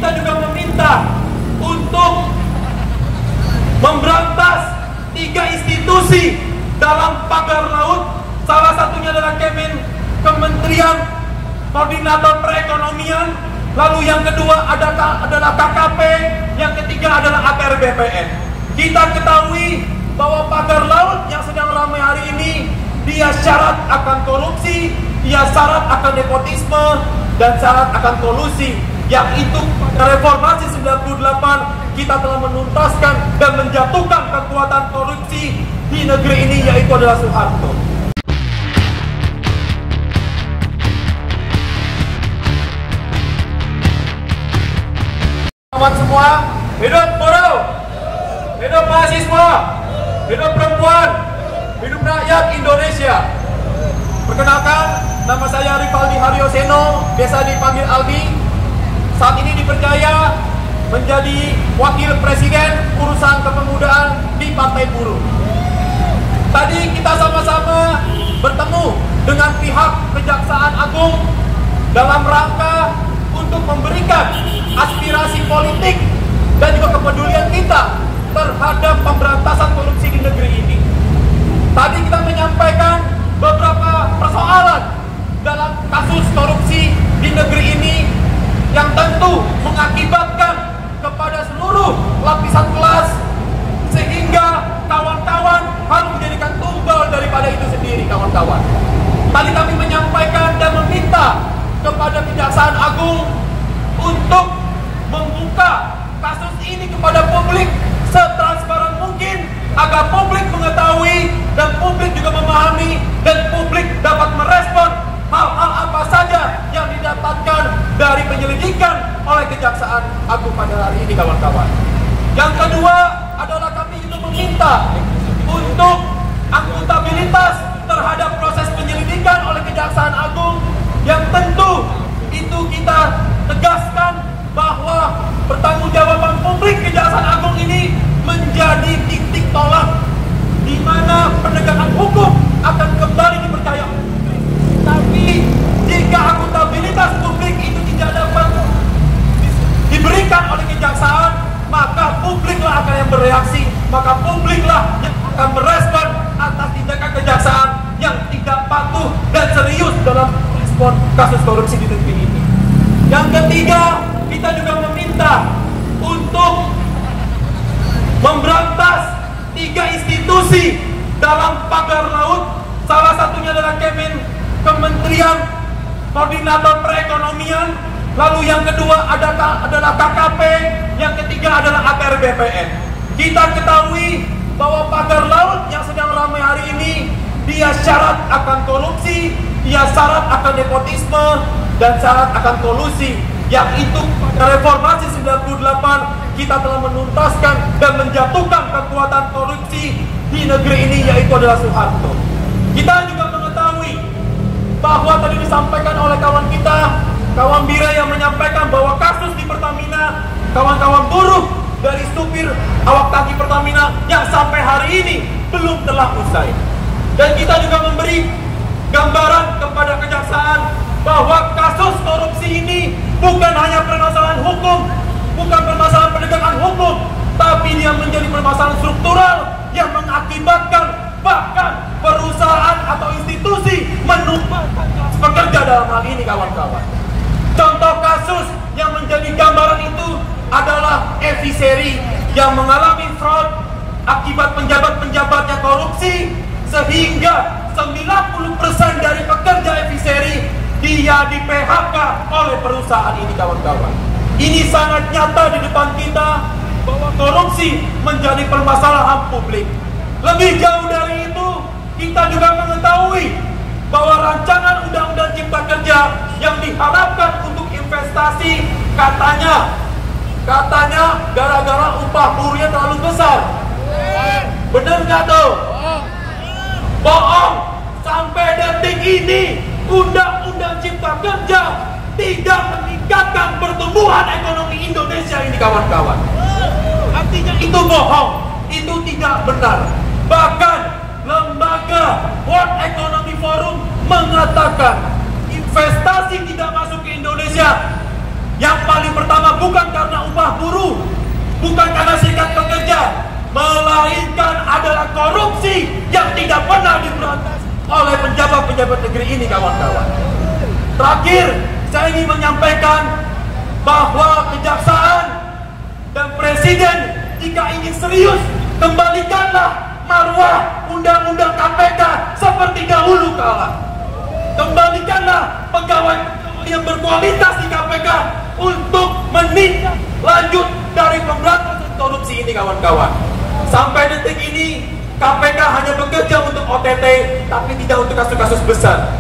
kita juga meminta untuk memberantas 3 institusi dalam pagar laut. Salah satunya adalah Kementerian Koordinator Perekonomian, lalu yang kedua adalah KKP, yang ketiga adalah ATR BPN. Kita ketahui bahwa pagar laut yang sedang ramai hari ini, dia syarat akan korupsi, dia syarat akan nepotisme, dan syarat akan kolusi. Yang itu pada reformasi 98 kita telah menuntaskan dan menjatuhkan kekuatan korupsi di negeri ini, yaitu adalah Soeharto. Kawan semua, hidup buruh, hidup mahasiswa, hidup perempuan, hidup rakyat Indonesia. Perkenalkan, nama saya Rivaldi Haryoseno, biasa dipanggil Aldi. Saat ini dipercaya menjadi Wakil Presiden urusan kepemudaan di Partai Buruh. Tadi kita sama-sama bertemu dengan pihak Kejaksaan Agung dalam rangka untuk memberikan aspirasi politik dan juga kepedulian kita terhadap pemberantasan korupsi di negeri ini. Tadi kita menyampaikan beberapa persoalan dalam kasus korupsi di negeri ini yang tentu mengakibatkan kepada seluruh lapisan kelas, sehingga kawan-kawan harus menjadikan tumbal daripada itu sendiri, kawan-kawan. Tadi kami menyampaikan dan meminta kepada Kejaksaan Agung untuk membuka kasus ini kepada publik setransparan mungkin, agar publik mengetahui dan publik juga memahami dan publik dapat merespon hal-hal apa saja yang didapatkan dari penyelidikan oleh Kejaksaan Agung pada hari ini, kawan-kawan. Yang kedua adalah kami juga meminta untuk akuntabilitas terhadap proses penyelidikan oleh Kejaksaan Agung, yang tentu itu kita tegaskan bahwa pertanggungjawaban publik Kejaksaan Agung ini menjadi titik tolak di mana penegakan hukum akan kembali dipercaya. Tapi jika akuntabilitas publik itu tidak dapat diberikan oleh kejaksaan, maka publiklah akan yang bereaksi, maka publiklah yang akan merespon atas tindakan kejaksaan yang tidak patuh dan serius dalam respon kasus korupsi di negeri ini. Yang ketiga, kita juga meminta untuk memberantas 3 institusi dalam pagar laut. Salah satunya adalah Kementerian Koordinator Perekonomian, lalu yang kedua adalah KKP, yang ketiga adalah ATR BPN. Kita ketahui bahwa pagar laut yang sedang ramai hari ini, dia syarat akan korupsi, dia syarat akan nepotisme, dan syarat akan kolusi. Yang itu pada reformasi 98 kita telah menuntaskan dan menjatuhkan kekuatan korupsi di negeri ini, yaitu adalah Soeharto. Kita juga mengetahui bahwa tadi disampaikan oleh kawan kita, kawan Bira, yang menyampaikan bahwa kasus di Pertamina, kawan-kawan buruh dari supir awak tangki Pertamina yang sampai hari ini belum telah usai. Dan kita juga memberi gambaran kepada kejaksaan bahwa kasus korupsi ini bukan hanya permasalahan hukum, bukan permasalahan penegakan hukum, tapi dia menjadi permasalahan struktural yang mengakibatkan bahkan perusahaan atau institusi menumpahkan pekerja dalam hal ini, kawan-kawan. Contoh kasus yang menjadi gambaran itu adalah Eviseri yang mengalami fraud akibat penjabat-penjabatnya korupsi, sehingga 90% dari pekerja Eviseri dia di PHK oleh perusahaan ini, kawan-kawan. Ini sangat nyata di depan kita bahwa korupsi menjadi permasalahan publik. Lebih jauh dari itu, kita juga mengetahui bahwa rancangan Undang-Undang Cipta Kerja yang diharapkan untuk investasi katanya gara-gara upah buruhnya terlalu besar. Bener nggak tuh? Bohong. Sampai detik ini Undang-Undang Cipta Kerja tidak meningkatkan pertumbuhan ekonomi Indonesia ini, kawan-kawan. Artinya itu bohong, itu tidak benar. Bahkan lembaga World Economic Forum mengatakan investasi tidak masuk ke Indonesia yang paling pertama bukan oleh pejabat-pejabat negeri ini, kawan-kawan. Terakhir, saya ingin menyampaikan bahwa kejaksaan dan presiden jika ingin serius, kembalikanlah marwah undang-undang KPK seperti dahulu kala. Kembalikanlah pegawai yang berkualitas di KPK untuk menindak lanjut dari pemberantasan korupsi ini, kawan-kawan. Sampai detik ini KPK hanya bekerja untuk OTT, tapi tidak untuk kasus-kasus besar.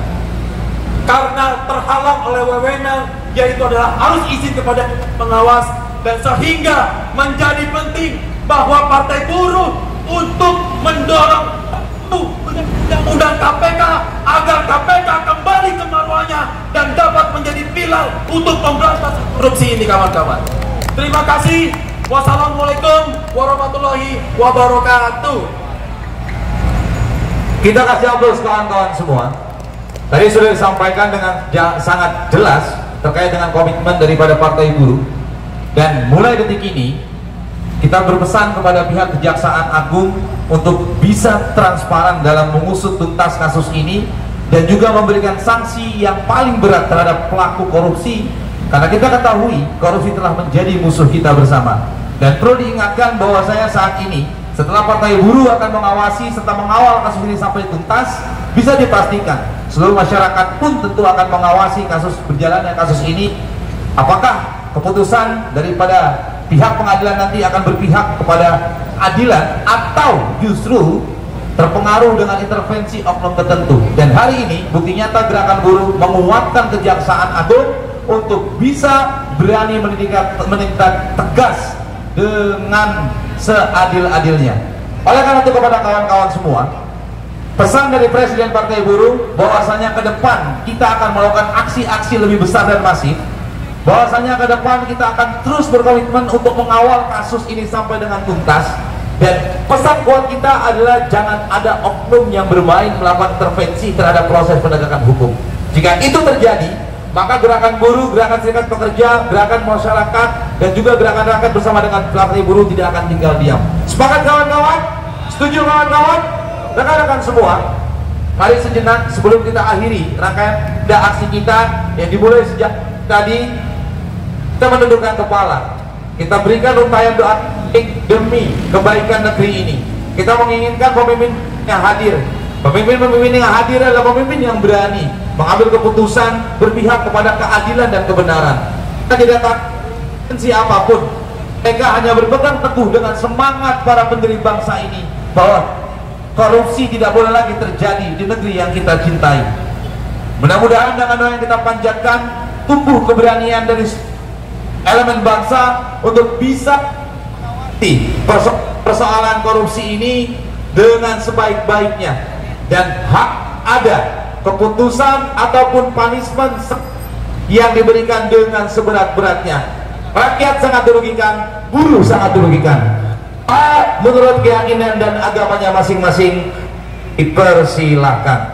Karena terhalang oleh wewenang, yaitu adalah harus izin kepada pengawas, dan sehingga menjadi penting bahwa Partai Buruh untuk mendorong undang-undang KPK agar KPK kembali ke marwahnya dan dapat menjadi pilar untuk pemberantasan korupsi ini, kawan-kawan. Terima kasih. Wassalamualaikum warahmatullahi wabarakatuh. Kita kasih aplaus kawan-kawan semua. Tadi sudah disampaikan dengan sangat jelas terkait dengan komitmen daripada Partai Buruh. Dan mulai detik ini kita berpesan kepada pihak Kejaksaan Agung untuk bisa transparan dalam mengusut tuntas kasus ini dan juga memberikan sanksi yang paling berat terhadap pelaku korupsi, karena kita ketahui korupsi telah menjadi musuh kita bersama. Dan perlu diingatkan bahwa saya saat ini setelah Partai Buruh akan mengawasi serta mengawal kasus ini sampai tuntas, bisa dipastikan seluruh masyarakat pun tentu akan mengawasi kasus berjalannya kasus ini. Apakah keputusan daripada pihak pengadilan nanti akan berpihak kepada adilan atau justru terpengaruh dengan intervensi oknum tertentu. Dan hari ini bukti nyata Gerakan Buruh menguatkan Kejaksaan Agung untuk bisa berani menindak tegas dengan seadil-adilnya. Oleh karena itu kepada kawan-kawan semua, pesan dari Presiden Partai Buruh bahwasanya ke depan kita akan melakukan aksi-aksi lebih besar dan masif. Bahwasanya ke depan kita akan terus berkomitmen untuk mengawal kasus ini sampai dengan tuntas. Dan pesan kuat kita adalah jangan ada oknum yang bermain melakukan intervensi terhadap proses penegakan hukum. Jika itu terjadi, maka Gerakan Buruh, Gerakan Serikat Pekerja, Gerakan Masyarakat, dan juga Gerakan Rakyat bersama dengan Partai Buruh tidak akan tinggal diam. Sepakat kawan-kawan? Setuju kawan-kawan? Rekan-rekan semua, mari sejenak sebelum kita akhiri rangkaian aksi kita yang dimulai sejak tadi, kita menundukkan kepala, kita berikan untayan doa demi kebaikan negeri ini. Kita menginginkan pemimpin yang hadir. Pemimpin-pemimpin yang hadir adalah pemimpin yang berani mengambil keputusan berpihak kepada keadilan dan kebenaran. Kita tidak takut siapapun. Mereka hanya berpegang teguh dengan semangat para pendiri bangsa ini bahwa korupsi tidak boleh lagi terjadi di negeri yang kita cintai. Mudah-mudahan dengan doa yang kita panjatkan tumbuh keberanian dari elemen bangsa untuk bisa mengawasi persoalan korupsi ini dengan sebaik-baiknya, dan hak ada keputusan ataupun punishment yang diberikan dengan seberat-beratnya. Rakyat sangat dirugikan, buruh sangat dirugikan. Menurut keyakinan dan agamanya masing-masing, dipersilakan.